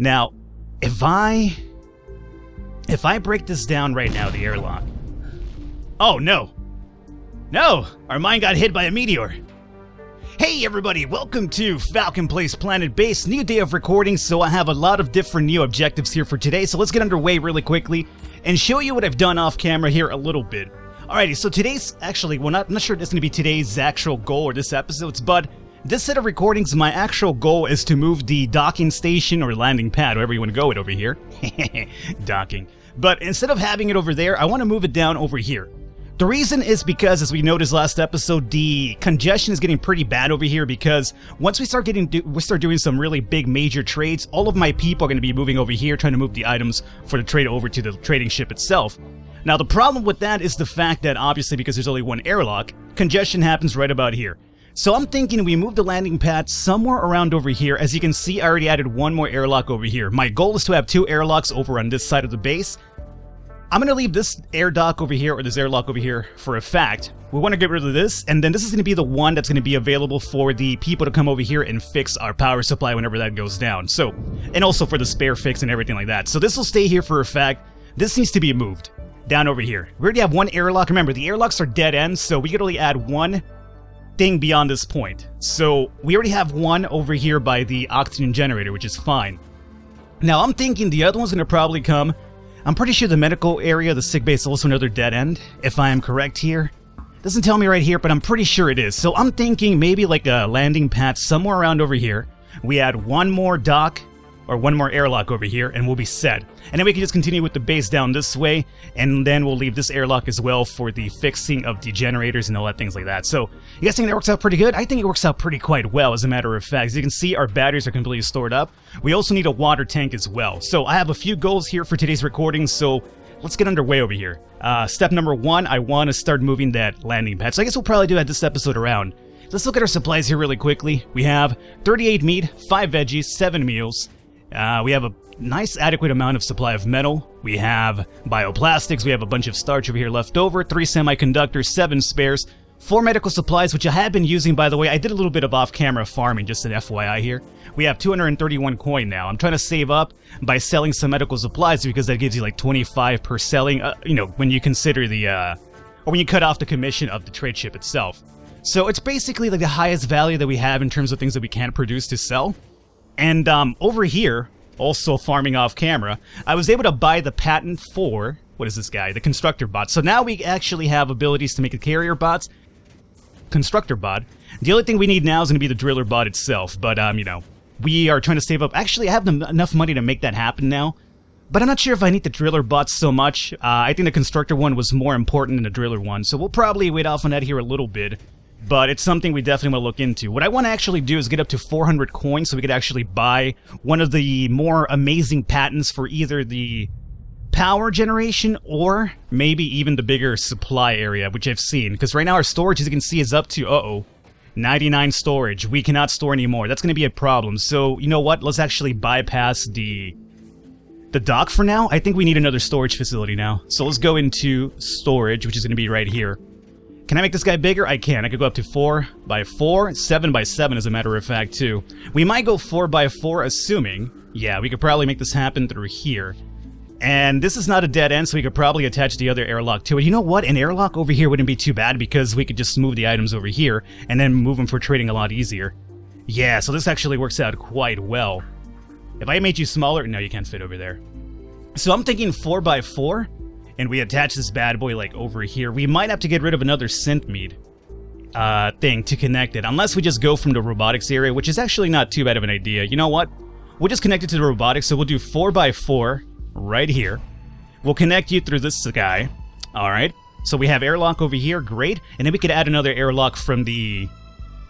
Now, if I break this down right now, the airlock. Oh, no. No! Our mine got hit by a meteor. Hey everybody, welcome to Falcon Planetbase, new day of recording, so I have a lot of different new objectives here for today, so let's get underway really quickly and show you what I've done off camera here a little bit. Alrighty, so today's, actually, well I'm not sure it's going to be today's actual goal or this episode's, but this set of recordings, my actual goal is to move the docking station or landing pad, wherever you want to go it over here. Docking. But instead of having it over there, I want to move it down over here. The reason is because, as we noticed last episode, the congestion is getting pretty bad over here because once we start doing some really big major trades, all of my people are going to be moving over here, trying to move the items for the trade over to the trading ship itself. Now, the problem with that is the fact that, obviously, because there's only one airlock, congestion happens right about here. So I'm thinking we move the landing pad somewhere around over here. As you can see, I already added one more airlock over here. My goal is to have 2 airlocks over on this side of the base. I'm going to leave this air dock over here, or this airlock over here, for a fact. We want to get rid of this, and then this is going to be the one that's going to be available for the people to come over here and fix our power supply whenever that goes down. So, and also for the spare fix and everything like that. So this will stay here for a fact. This needs to be moved down over here. We already have one airlock. Remember, the airlocks are dead ends, so we could only add one thing beyond this point. So we already have one over here by the oxygen generator, which is fine. Now I'm thinking the other one's going to probably come. I'm pretty sure the medical area, the sick bay, is also another dead end, if I am correct here. Doesn't tell me right here, but I'm pretty sure it is. So I'm thinking maybe like a landing pad somewhere around over here. We add one more dock, or one more airlock over here, and we'll be set. And then we can just continue with the base down this way, and then we'll leave this airlock as well for the fixing of the generators and all that things like that. So, you guys think that works out pretty good? I think it works out pretty quite well, as a matter of fact. As you can see, our batteries are completely stored up. We also need a water tank as well. So, I have a few goals here for today's recording, so let's get underway over here. Step number 1, I want to start moving that landing pad. So I guess we'll probably do that this episode around. Let's look at our supplies here really quickly. We have 38 meat, 5 veggies, 7 meals. We have a nice adequate amount of supply of metal. We have bioplastics. We have a bunch of starch over here left over. 3 semiconductors, 7 spares, 4 medical supplies, which I have been using, by the way. I did a little bit of off-camera farming, just an FYI here. We have 231 coin now. I'm trying to save up by selling some medical supplies because that gives you like 25 per selling, you know, when you consider the, or when you cut off the commission of the trade ship itself. So it's basically like the highest value that we have in terms of things that we can produce to sell. And over here, also farming off camera, I was able to buy the patent for, what is this guy? The constructor bot. So now we actually have abilities to make a carrier bots, constructor bot. The only thing we need now is going to be the driller bot itself. But, you know, we are trying to save up. Actually, I have enough money to make that happen now. But I'm not sure if I need the driller bots so much. I think the constructor one was more important than the driller one. So we'll probably wait off on that here a little bit. But it's something we definitely want to look into. What I want to actually do is get up to 400 coins so we could actually buy one of the more amazing patents for either the power generation or maybe even the bigger supply area, which I've seen. Because right now our storage, as you can see, is up to, 99 storage. We cannot store anymore. That's going to be a problem. So, you know what? Let's actually bypass the dock for now. I think we need another storage facility now. So let's go into storage, which is going to be right here. Can I make this guy bigger? I can. I could go up to 4 by 4, 7 by 7 as a matter of fact too. We might go 4 by 4 assuming, yeah, we could probably make this happen through here. And this is not a dead end, so we could probably attach the other airlock to it. You know what? An airlock over here wouldn't be too bad because we could just move the items over here and then move them for trading a lot easier. Yeah, so this actually works out quite well. If I made you smaller, no, you can't fit over there. So I'm thinking 4 by 4. And we attach this bad boy like over here. We might have to get rid of another synth meat thing to connect it. Unless we just go from the robotics area, which is actually not too bad of an idea. You know what? We'll just connect it to the robotics. So we'll do 4 by 4 right here. We'll connect you through this guy. Alright. So we have airlock over here. Great. And then we could add another airlock from the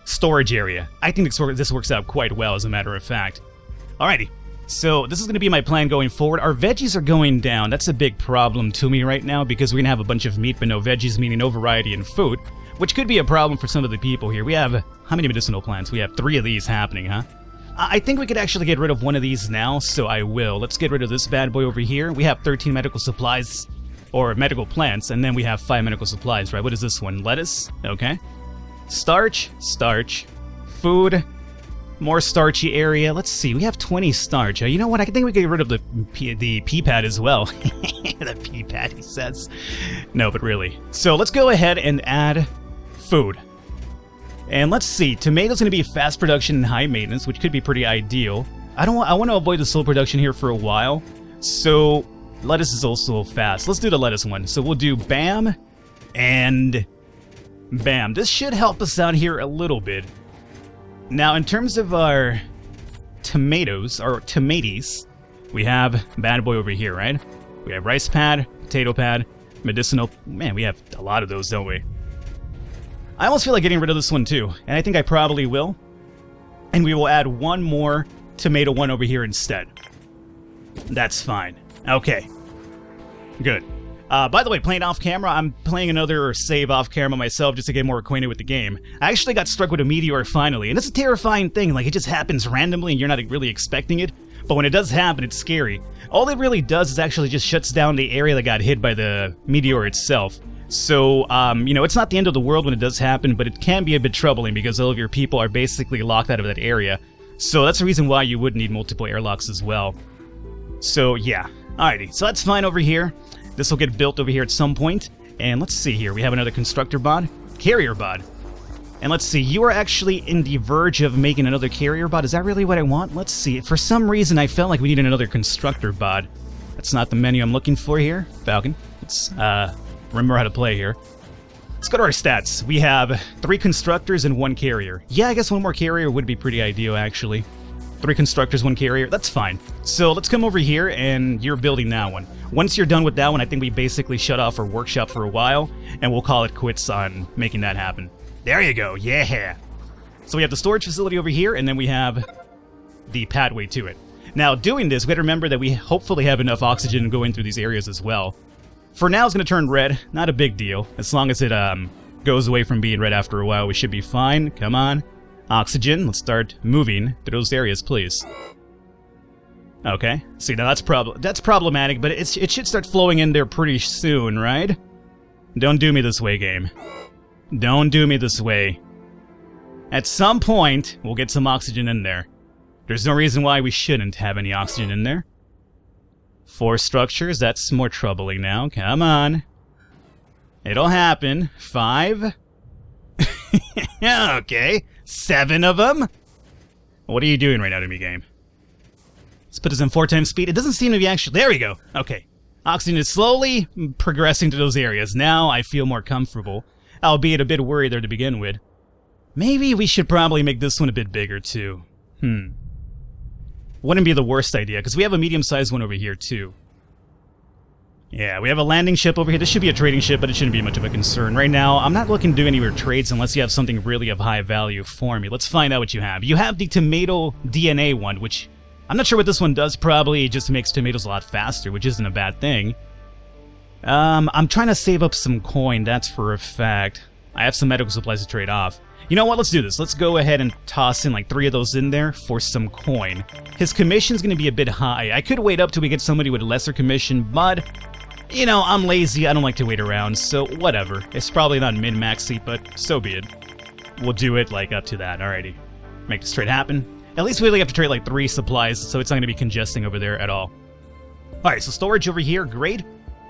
storage area. I think this works out quite well as a matter of fact. Alrighty. So this is going to be my plan going forward. Our veggies are going down. That's a big problem to me right now because we're going to have a bunch of meat but no veggies, meaning no variety in food, which could be a problem for some of the people here. We have, how many medicinal plants? We have 3 of these happening, huh? I think we could actually get rid of one of these now, so I will. Let's get rid of this bad boy over here. We have 13 medical supplies, or medical plants, and then we have 5 medical supplies, right? What is this one? Lettuce? Okay. Starch, food, More starchy area. Let's see. We have 20 starch. You know what? I think we can get rid of the pea pad as well. The pea pad, he says. No, but really. So let's go ahead and add food. And let's see. Tomatoes going to be fast production and high maintenance, which could be pretty ideal. I want to avoid the slow production here for a while. So lettuce is also fast. Let's do the lettuce one. So we'll do bam and bam. This should help us out here a little bit. Now, in terms of our tomatoes, or tomates, we have bad boy over here, right? We have rice pad, potato pad, medicinal. Man, we have a lot of those, don't we? I almost feel like getting rid of this one too, and I think I probably will. And we will add one more tomato one over here instead. That's fine. Okay. Good. By the way, playing off camera, I'm playing another save off camera myself just to get more acquainted with the game. I actually got struck with a meteor finally, and it's a terrifying thing. Like, it just happens randomly and you're not really expecting it. But when it does happen, it's scary. All it really does is actually just shuts down the area that got hit by the meteor itself. So, you know, it's not the end of the world when it does happen, but it can be a bit troubling because all of your people are basically locked out of that area. So that's the reason why you would need multiple airlocks as well. So, yeah. Alrighty, so that's fine over here. This will get built over here at some point. And let's see here. We have another constructor bod. Carrier bod. And let's see. You are actually in the verge of making another carrier bod. Is that really what I want? Let's see. For some reason, I felt like we needed another constructor bod. That's not the menu I'm looking for here. Falcon. Let's remember how to play here. Let's go to our stats. We have 3 constructors and 1 carrier. Yeah, I guess 1 more carrier would be pretty ideal, actually. 3 constructors, 1 carrier. That's fine. So let's come over here, and you're building that one. Once you're done with that one, I think we basically shut off our workshop for a while, and we'll call it quits on making that happen. There you go. Yeah. So we have the storage facility over here, and then we have the pathway to it. Now, doing this, we got to remember that we hopefully have enough oxygen going through these areas as well. For now, it's going to turn red. Not a big deal. As long as it goes away from being red after a while, we should be fine. Come on. Oxygen. Let's start moving to those areas, please. Okay. See, now that's problematic, but it should start flowing in there pretty soon, right? Don't do me this way, game. Don't do me this way. At some point, we'll get some oxygen in there. There's no reason why we shouldn't have any oxygen in there. 4 structures, that's more troubling now. Come on. It'll happen. 5. Okay. 7 of them? What are you doing right now to me, game? Let's put this in 4 times speed. It doesn't seem to be actually... There we go. Okay. Oxygen is slowly progressing to those areas. Now I feel more comfortable. Albeit a bit worried there to begin with. Maybe we should probably make this one a bit bigger, too. Wouldn't be the worst idea, because we have a medium-sized one over here, too. Yeah, we have a landing ship over here. This should be a trading ship, but it shouldn't be much of a concern. Right now, I'm not looking to do any more trades unless you have something really of high value for me. Let's find out what you have. You have the tomato DNA one, which... I'm not sure what this one does. Probably just makes tomatoes a lot faster, which isn't a bad thing. I'm trying to save up some coin, that's for a fact. I have some medical supplies to trade off. You know what, let's do this. Let's go ahead and toss in like 3 of those in there for some coin. His commission's gonna be a bit high. I could wait up till we get somebody with a lesser commission, but... You know, I'm lazy, I don't like to wait around, so whatever. It's probably not min-maxy, but so be it. We'll do it like up to that, alrighty. Make this trade happen. At least we only have to trade like 3 supplies, so it's not gonna be congesting over there at all. Alright, so storage over here, great.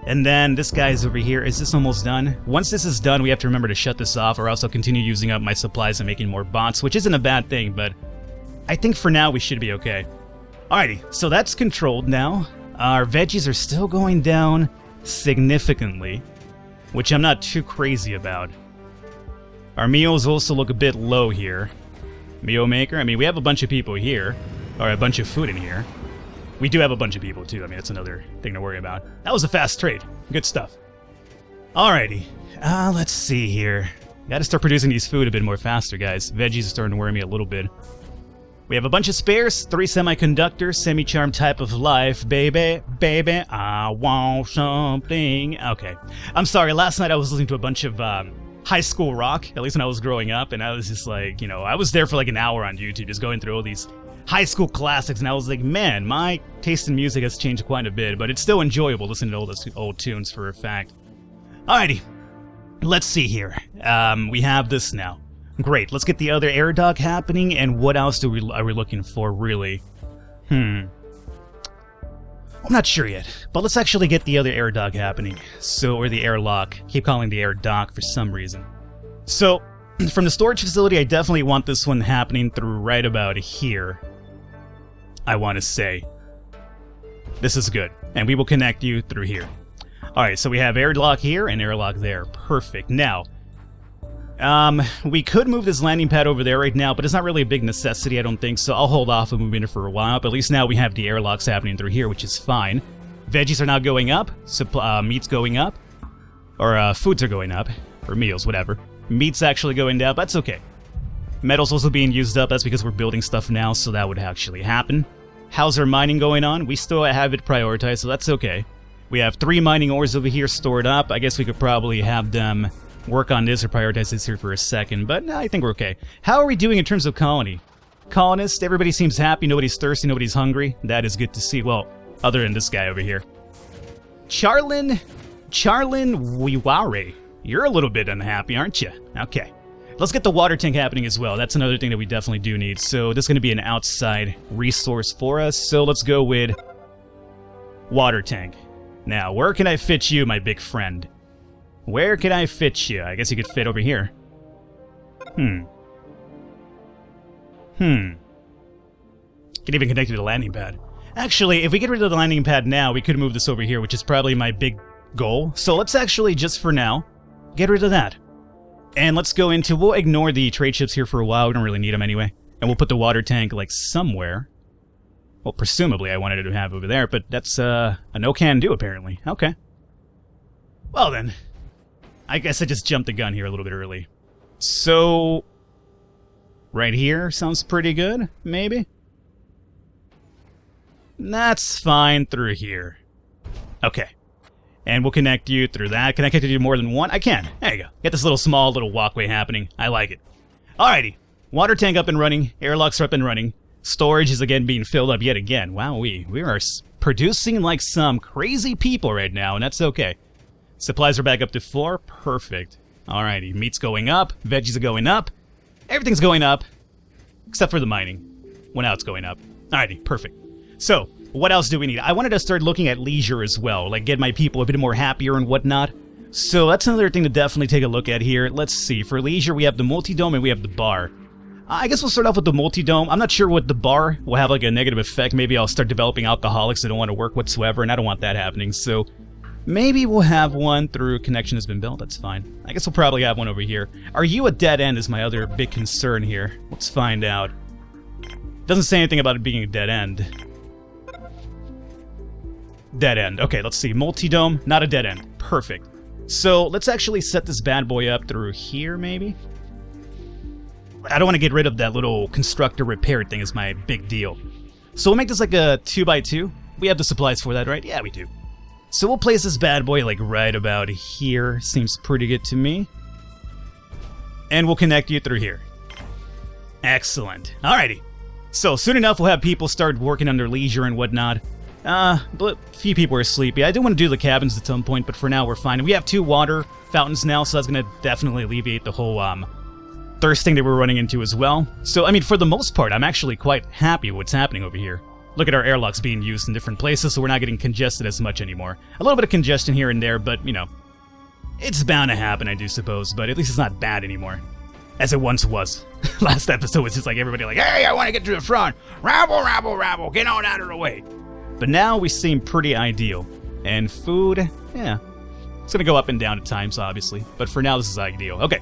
And then this guy's over here. Is this almost done? Once this is done, we have to remember to shut this off, or else I'll continue using up my supplies and making more bots, which isn't a bad thing, but I think for now we should be okay. Alrighty, so that's controlled now. Our veggies are still going down significantly, which I'm not too crazy about. Our meals also look a bit low here. Meal maker, I mean, we have a bunch of people here, or a bunch of food in here. We do have a bunch of people, too. I mean, that's another thing to worry about. That was a fast trade. Good stuff. Alrighty. Let's see here. Gotta start producing these food a bit more faster, guys. Veggies are starting to worry me a little bit. We have a bunch of spares. 3 semiconductors. Semi-charm type of life, baby. Baby, I want something. Okay. I'm sorry. Last night I was listening to a bunch of high school rock, at least when I was growing up, and I was just like, you know, I was there for like an hour on YouTube just going through all these high school classics, and I was like, man, my taste in music has changed quite a bit, but it's still enjoyable listening to all those old tunes for a fact. Alrighty, let's see here. We have this now. Great, let's get the other air dock happening, and what else are we looking for, really? I'm not sure yet, but let's actually get the other air dock happening. So, or the airlock. Keep calling the air dock for some reason. So, from the storage facility, I definitely want this one happening through right about here. I want to say. This is good, and we will connect you through here. Alright, so we have airlock here and airlock there. Perfect. Now, we could move this landing pad over there right now, but it's not really a big necessity, I don't think, so I'll hold off on moving it for a while, but at least now we have the airlocks happening through here, which is fine. Veggies are now going up, meat's going up, or foods are going up, or meals, whatever. Meat's actually going down, but that's okay. Metal's also being used up, that's because we're building stuff now, so that would actually happen. How's our mining going on? We still have it prioritized, so that's okay. We have 3 mining ores over here stored up. I guess we could probably have them work on this or prioritize this here for a second, but I think we're okay. How are we doing in terms of colony? Colonists, everybody seems happy, nobody's thirsty, nobody's hungry. That is good to see. Well, other than this guy over here. Charlin Wiware. You're a little bit unhappy, aren't you? Okay. Let's get the water tank happening as well. That's another thing that we definitely do need. So this is going to be an outside resource for us. So let's go with water tank. Now, where can I fit you, my big friend? Where can I fit you? I guess you could fit over here. Can even connect you to the landing pad. Actually, if we get rid of the landing pad now, we could move this over here, which is probably my big goal. So let's actually, just for now, get rid of that. And let's go into, we'll ignore the trade ships here for a while, we don't really need them anyway. And we'll put the water tank, like, somewhere. Well, presumably I wanted it to have over there, but that's a no-can-do, apparently. Okay. Well then, I guess I just jumped the gun here a little bit early. So, right here sounds pretty good, maybe? That's fine through here. Okay. And we'll connect you through that. Can I connect you to more than one? I can. There you go. Get this little small little walkway happening. I like it. Alrighty. Water tank up and running. Airlocks are up and running. Storage is again being filled up yet again. Wow, we are producing like some crazy people right now, and that's okay. Supplies are back up to 4. Perfect. Alrighty. Meat's going up. Veggies are going up. Everything's going up. Except for the mining. Well, now it's going up. Alrighty. Perfect. So, what else do we need? I wanted to start looking at leisure as well, like get my people a bit more happier and whatnot. So that's another thing to definitely take a look at here. Let's see, for leisure we have the multi-dome and we have the bar. I guess we'll start off with the multi-dome. I'm not sure what the bar will have like a negative effect. Maybe I'll start developing alcoholics that don't want to work whatsoever, and I don't want that happening. So maybe we'll have one through connection has been built. That's fine. I guess we'll probably have one over here. Are you a dead end is my other big concern here. Let's find out. Doesn't say anything about it being a dead end. Dead end. Okay, let's see. Multi-dome, not a dead end. Perfect. So, let's actually set this bad boy up through here, maybe? I don't want to get rid of that little constructor repair thing is my big deal. So we'll make this like a 2x2. We have the supplies for that, right? Yeah, we do. So we'll place this bad boy like right about here. Seems pretty good to me. And we'll connect you through here. Excellent. Alrighty. So, soon enough we'll have people start working on their leisure and whatnot. But a few people are sleepy. I do want to do the cabins at some point, but for now we're fine. We have 2 water fountains now, so that's going to definitely alleviate the whole, thirst thing that we're running into as well. So, I mean, for the most part, I'm actually quite happy with what's happening over here. Look at our airlocks being used in different places, so we're not getting congested as much anymore. A little bit of congestion here and there, but, you know, it's bound to happen, I do suppose, but at least it's not bad anymore. As it once was. Last episode was just like everybody like, hey, I want to get to the front! Rabble, rabble, rabble, get on out of the way! But now we seem pretty ideal. And food, yeah. It's gonna go up and down at times, obviously. But for now, this is ideal. Okay,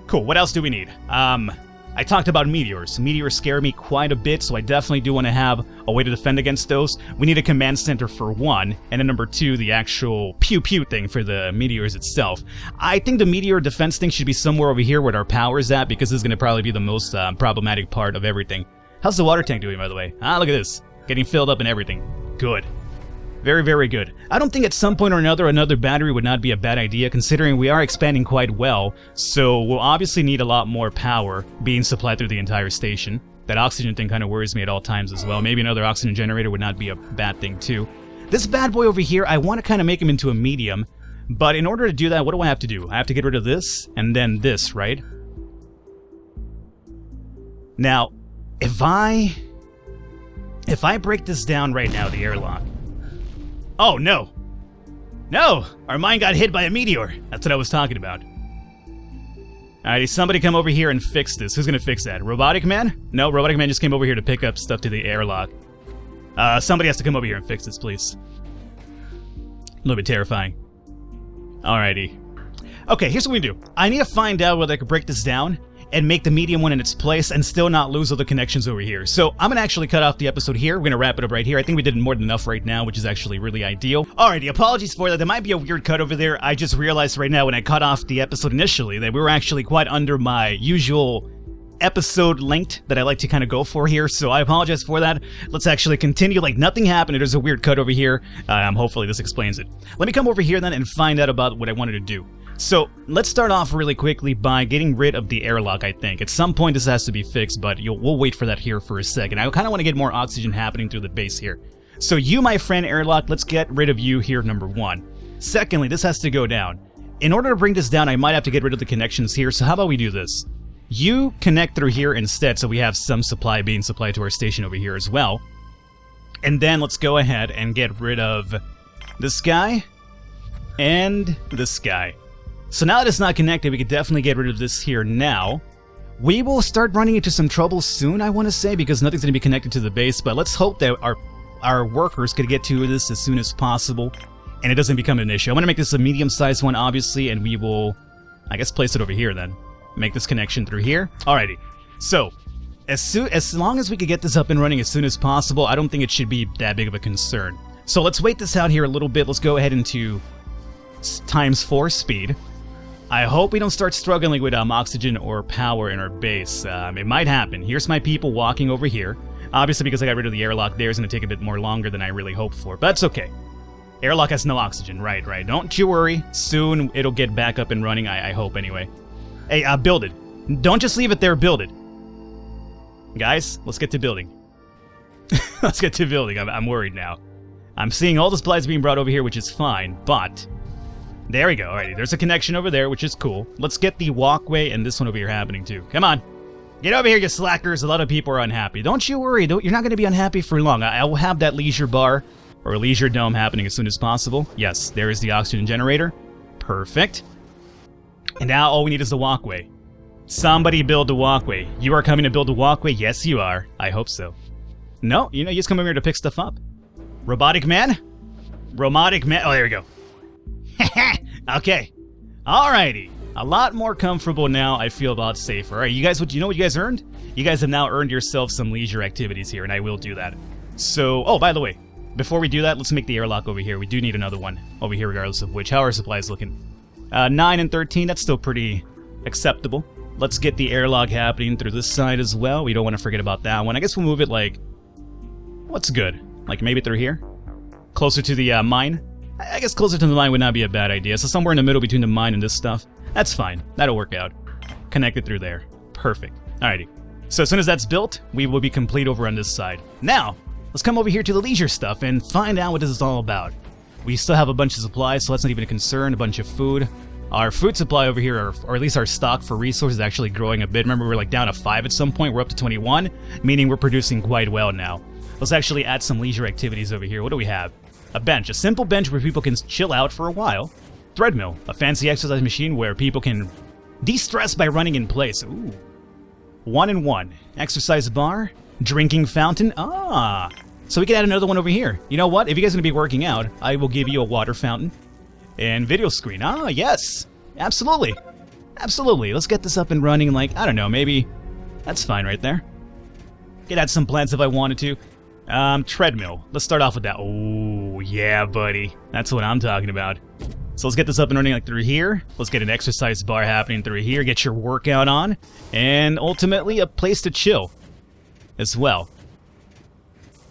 cool. What else do we need? I talked about meteors. Meteors scare me quite a bit, so I definitely do want to have a way to defend against those. We need a command center for 1, and then number 2, the actual pew-pew thing for the meteors itself. I think the meteor defense thing should be somewhere over here where our power's at, because this is going to probably be the most problematic part of everything. How's the water tank doing, by the way? Ah, look at this. Getting filled up and everything. Good. Very, very good. I don't think at some point or another battery would not be a bad idea, considering we are expanding quite well, so we'll obviously need a lot more power being supplied through the entire station. That oxygen thing kind of worries me at all times as well. Maybe another oxygen generator would not be a bad thing too. This bad boy over here, I want to kind of make him into a medium, but in order to do that, what do I have to do? I have to get rid of this, and then this, right? Now, if I break this down right now, the airlock. Oh, no. No! Our mine got hit by a meteor. That's what I was talking about. Alrighty, somebody come over here and fix this. Who's gonna fix that? Robotic Man? No, Robotic Man just came over here to pick up stuff to the airlock. Somebody has to come over here and fix this, please. A little bit terrifying. Alrighty. Okay, here's what we do. I need to find out whether I can break this down and make the medium one in its place and still not lose all the connections over here. So I'm gonna actually cut off the episode here. We're gonna wrap it up right here. I think we did more than enough right now, which is actually really ideal. Alrighty, apologies for that. There might be a weird cut over there. I just realized right now when I cut off the episode initially that we were actually quite under my usual episode length that I like to kind of go for here, so I apologize for that. Let's actually continue like nothing happened. There's a weird cut over here. Hopefully this explains it. Let me come over here then and find out about what I wanted to do. So let's start off really quickly by getting rid of the airlock, I think. At some point this has to be fixed, but we'll wait for that here for a second. I kind of want to get more oxygen happening through the base here. So you, my friend airlock, let's get rid of you here, number one. Secondly, this has to go down. In order to bring this down, I might have to get rid of the connections here, so how about we do this? You connect through here instead, so we have some supply being supplied to our station over here as well. And then let's go ahead and get rid of this guy and this guy. So now that it's not connected, we could definitely get rid of this here now. We will start running into some trouble soon, I want to say, because nothing's going to be connected to the base, but let's hope that our workers could get to this as soon as possible, and it doesn't become an issue. I'm going to make this a medium-sized one, obviously, and we will, I guess, place it over here then. Make this connection through here. Alrighty. So, as long as we could get this up and running as soon as possible, I don't think it should be that big of a concern. So let's wait this out here a little bit. Let's go ahead into ×4 speed. I hope we don't start struggling with oxygen or power in our base. It might happen. Here's my people walking over here. Obviously, because I got rid of the airlock there, it's going to take a bit more longer than I really hoped for. But that's okay. Airlock has no oxygen. Right. Don't you worry. Soon it'll get back up and running, I hope anyway. Hey, build it. Don't just leave it there, build it. Guys, let's get to building. Let's get to building. I'm worried now. I'm seeing all the supplies being brought over here, which is fine, but... There we go. Alrighty, there's a connection over there, which is cool. Let's get the walkway and this one over here happening too. Come on. Get over here, you slackers. A lot of people are unhappy. Don't you worry. You're not going to be unhappy for long. I will have that leisure bar or leisure dome happening as soon as possible. Yes, there is the oxygen generator. Perfect. And now all we need is the walkway. Somebody build the walkway. You are coming to build the walkway? Yes, you are. I hope so. No, you just come over here to pick stuff up. Robotic Man? Robotic Man. Oh, there we go. Okay. Alrighty. A lot more comfortable now. I feel a lot safer. Alright, you guys, you know what you guys earned? You guys have now earned yourselves some leisure activities here, and I will do that. So, oh, by the way, before we do that, let's make the airlock over here. We do need another one over here, regardless of which. How are our supplies looking? 9 and 13, that's still pretty acceptable. Let's get the airlock happening through this side as well. We don't want to forget about that one. I guess we'll move it like... What's good? Like maybe through here? Closer to the mine? I guess closer to the mine would not be a bad idea. So somewhere in the middle between the mine and this stuff. That's fine. That'll work out. Connect it through there. Perfect. Alrighty. So as soon as that's built, we will be complete over on this side. Now, let's come over here to the leisure stuff and find out what this is all about. We still have a bunch of supplies, so that's not even a concern. A bunch of food. Our food supply over here, or at least our stock for resources, is actually growing a bit. Remember, we were like down to 5 at some point. We're up to 21, meaning we're producing quite well now. Let's actually add some leisure activities over here. What do we have? A bench. A simple bench where people can chill out for a while. Threadmill. A fancy exercise machine where people can de-stress by running in place. Ooh. 1 and 1. Exercise bar. Drinking fountain. Ah. So we can add another one over here. You know what? If you guys are going to be working out, I will give you a water fountain. And video screen. Ah, yes. Absolutely. Absolutely. Let's get this up and running like, I don't know, maybe... That's fine right there. Could add some plants if I wanted to. Treadmill. Let's start off with that. Oh, yeah, buddy. That's what I'm talking about. So let's get this up and running like through here. Let's get an exercise bar happening through here. Get your workout on. And ultimately, a place to chill as well.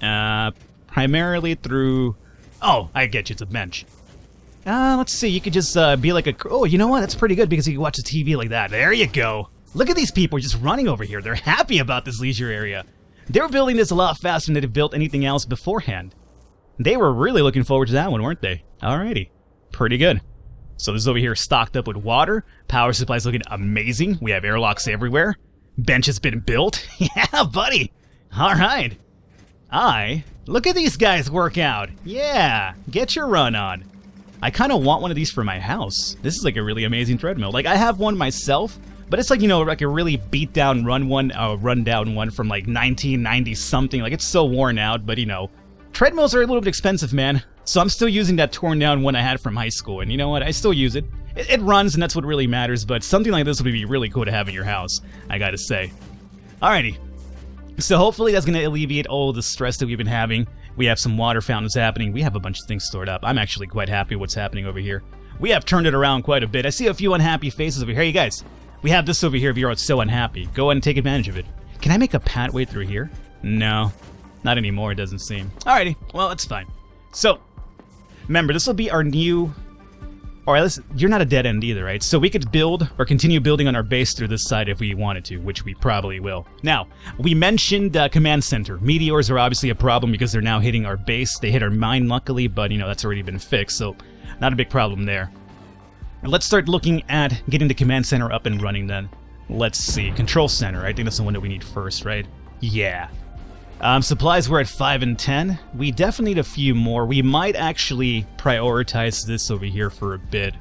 Primarily through... Oh, I get you. It's a bench. Let's see. You could just be like a... Oh, you know what? That's pretty good because you can watch the TV like that. There you go. Look at these people just running over here. They're happy about this leisure area. They're building this a lot faster than they've built anything else beforehand. They were really looking forward to that one, weren't they? Alrighty. Pretty good. So this is over here stocked up with water. Power supply's looking amazing. We have airlocks everywhere. Bench has been built? Yeah, buddy! Alright. Look at these guys work out. Yeah, get your run on. I kind of want one of these for my house. This is like a really amazing treadmill. Like, I have one myself, but it's like, you know, like a really beat-down run-down one from like 1990-something. Like, it's so worn out, but, you know, treadmills are a little bit expensive, man. So I'm still using that torn-down one I had from high school, and you know what? I still use it. It runs, and that's what really matters, but something like this would be really cool to have in your house, I gotta say. Alrighty. So hopefully that's going to alleviate all the stress that we've been having. We have some water fountains happening. We have a bunch of things stored up. I'm actually quite happy with what's happening over here. We have turned it around quite a bit. I see a few unhappy faces over here. Hey, you guys, we have this over here if you're so unhappy. Go ahead and take advantage of it. Can I make a pathway through here? No, not anymore, it doesn't seem. Alrighty, well, that's fine. So, remember, this will be our new... Alright, you're not a dead end either, right? So we could build or continue building on our base through this side if we wanted to, which we probably will. Now, we mentioned Command Center. Meteors are obviously a problem because they're now hitting our base. They hit our mine, luckily, but, you know, that's already been fixed, so not a big problem there. Let's start looking at getting the Command Center up and running then. Let's see. Control Center. I think that's the one that we need first, right? Yeah. Supplies were at 5 and 10. We definitely need a few more. We might actually prioritize this over here for a bit.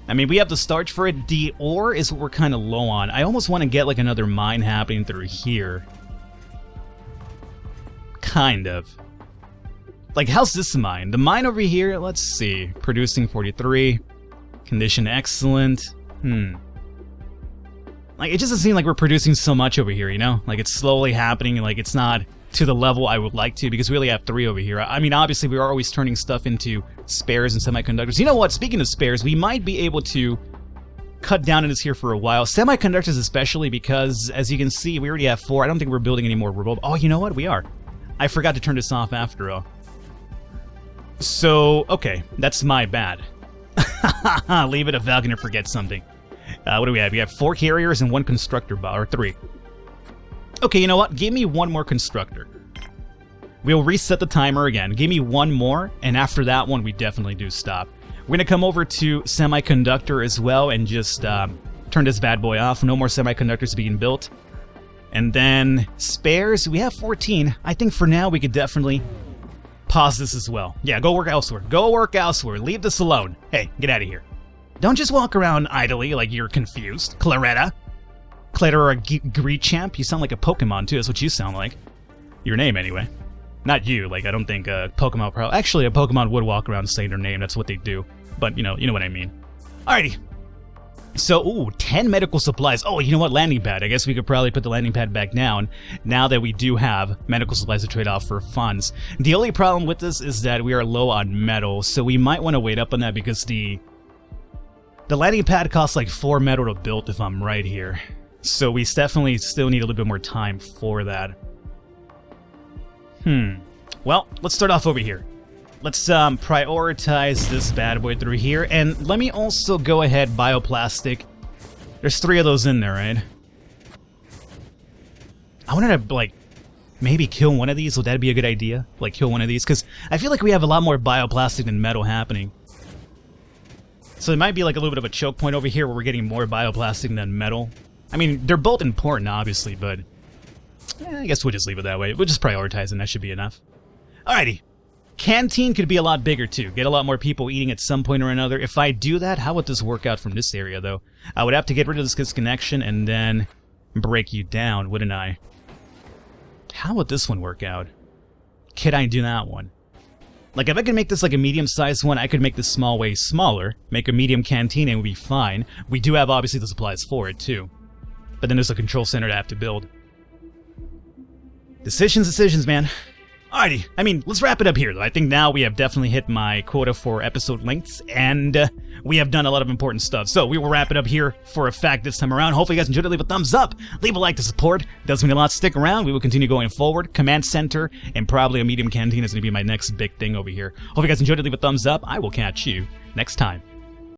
I mean, we have the starch for it. The ore is what we're kind of low on. I almost want to get like another mine happening through here. Kind of. Like, how's this mine? The mine over here, let's see. Producing 43. Condition excellent. Like, it just doesn't seem like we're producing so much over here, you know? Like, it's slowly happening, like, it's not to the level I would like to, because we only have 3 over here. I mean, obviously, we are always turning stuff into spares and semiconductors. You know what? Speaking of spares, we might be able to cut down on this here for a while. Semiconductors especially, because, as you can see, we already have 4. I don't think we're building any more. Oh, you know what? We are. I forgot to turn this off after all. So, okay. That's my bad. Leave it a Falcon and forget something. What do we have? We have 4 carriers and 1 constructor or 3. Okay, you know what? Give me 1 more constructor. We'll reset the timer again. Give me 1 more, and after that one, we definitely do stop. We're going to come over to semiconductor as well and just turn this bad boy off. No more semiconductors being built. And then spares, we have 14. I think for now we could definitely pause this as well. Yeah, go work elsewhere. Go work elsewhere. Leave this alone. Hey, get out of here. Don't just walk around idly like you're confused. Claretta? Clara Greechamp? You sound like a Pokemon too, that's what you sound like. Your name anyway. Not you, like I don't think Pokemon actually a Pokemon would walk around saying their name, that's what they do. But you know what I mean. Alrighty. So, ooh, 10 medical supplies. Oh, you know what, landing pad. I guess we could probably put the landing pad back down now that we do have medical supplies to trade off for funds. The only problem with this is that we are low on metal, so we might want to wait up on that because the landing pad costs like 4 metal to build if I'm right here. So we definitely still need a little bit more time for that. Well, let's start off over here. Let's prioritize this bad boy through here. And let me also go ahead, bioplastic. There's 3 of those in there, right? I wanted to, like, maybe kill one of these. Would that be a good idea? Like, kill one of these? Because I feel like we have a lot more bioplastic than metal happening. So it might be like a little bit of a choke point over here where we're getting more bioplastic than metal. I mean, they're both important, obviously, but I guess we'll just leave it that way. We'll just prioritize and that should be enough. Alrighty. Canteen could be a lot bigger, too. Get a lot more people eating at some point or another. If I do that, how would this work out from this area, though? I would have to get rid of this disconnection and then break you down, wouldn't I? How would this one work out? Could I do that one? Like, if I could make this like a medium-sized one, I could make this small way smaller, make a medium canteen, and it would be fine. We do have, obviously, the supplies for it, too. But then there's a control center to have to build. Decisions, man. Alrighty, I mean, let's wrap it up here, though. I think now we have definitely hit my quota for episode lengths, and we have done a lot of important stuff. So we will wrap it up here for a fact this time around. Hopefully you guys enjoyed it. Leave a thumbs up. Leave a like to support. Does mean a lot. Stick around. We will continue going forward. Command Center and probably a medium canteen is going to be my next big thing over here. Hope you guys enjoyed it. Leave a thumbs up. I will catch you next time.